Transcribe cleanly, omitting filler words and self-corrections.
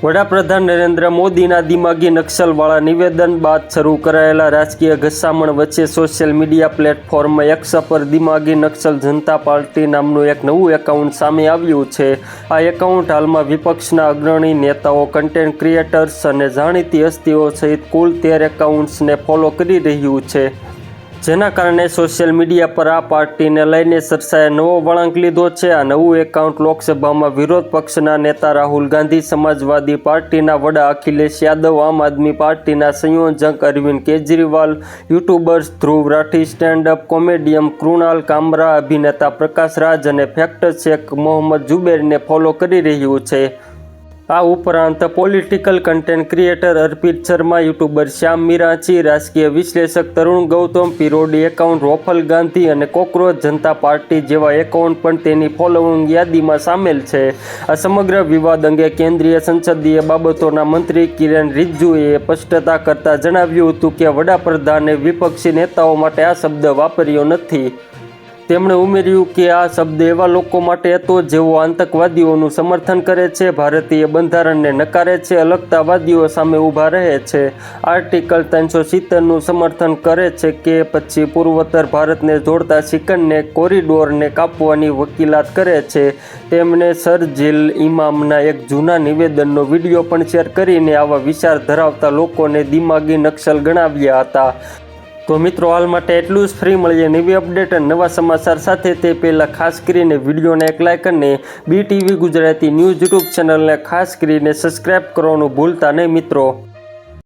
વડાપ્રધાન નરેન્દ્ર મોદીના દિમાગી નક્સલવાળા નિવેદન બાદ શરૂ કરાયેલા રાજકીય ઘસામણ વચ્ચે સોશિયલ મીડિયા પ્લેટફોર્મ એક્સ પર દિમાગી નક્સલ જનતા પાર્ટી નામનું એક નવું એકાઉન્ટ સામે આવ્યું છે. આ એકાઉન્ટ હાલમાં વિપક્ષના અગ્રણી નેતાઓ, કન્ટેન્ટ ક્રિએટર્સ અને જાણીતી હસ્તીઓ સહિત કુલ 13 એકાઉન્ટ્સને ફોલો કરી રહ્યું છે. જેના કારણે સોશિયલ મીડિયા પર આ પાર્ટીને લઈને ચર્ચાએ નવો વળાંક લીધો છે. આ નવું એકાઉન્ટ લોકસભામાં વિરોધ પક્ષના નેતા રાહુલ ગાંધી, સમાજવાદી પાર્ટીના વડા અખિલેશ યાદવ, આમ આદમી પાર્ટીના સંયોજક Arvind Kejriwal, YouTubers Dhruv Rathee, stand up comedian Kunal Kamra, અભિનેતા પ્રકાશ રાજ અને ફેક્ટ ચેક મોહમ્મદ જુબેરને ફોલો કરી રહ્યું છે. આ ઉપરાંત political content creator Arpit Sharma, YouTuber Shyam Meeranchi, રાજકીય વિશ્લેષક Tarun Gautam, parody account ROFL Gandhi અને કોકરોચ જનતા પાર્ટી જેવા એકાઉન્ટ પણ તેની ફોલોઈંગ યાદીમાં સામેલ છે. આ સમગ્ર વિવાદ અંગે કેન્દ્રીય સંસદીય બાબતોના મંત્રી કિરેન રિજિજુએ સ્પષ્ટતા કરતા જણાવ્યું હતું કે વડાપ્રધાને વિપક્ષી નેતાઓ માટે આ શબ્દ વાપર્યો નથી. તેમણે ઉમેર્યું કે આ શબ્દ એવા લોકો માટે હતો જેઓ આતંકવાદીઓનું સમર્થન કરે છે, ભારતીય બંધારણને નકારે છે, અલગતાવાદીઓ સામે ઊભા રહે છે, આર્ટિકલ 370નું સમર્થન કરે છે કે પછી પૂર્વોત્તર ભારતને જોડતા સિકંદને કોરિડોરને કાપવાની વકીલાત કરે છે. તેમણે શરજીલ ઇમામના એક જૂના નિવેદનનો વિડીયો પણ શેર કરીને આવા વિચાર ધરાવતા લોકોને દિમાગી નક્સલ ગણાવ્યા હતા. તો મિત્રો, હાલ માટે એટલું જ. ફ્રી મળીએ નવી અપડેટ અને નવા સમાચાર સાથે. તે પહેલાં ખાસ કરીને વિડીયોને એક લાઇક અને BTV ગુજરાતી ન્યૂઝ યુટ્યુબ ચેનલને ખાસ કરીને સબસ્ક્રાઈબ કરવાનું ભૂલતા નહીં મિત્રો.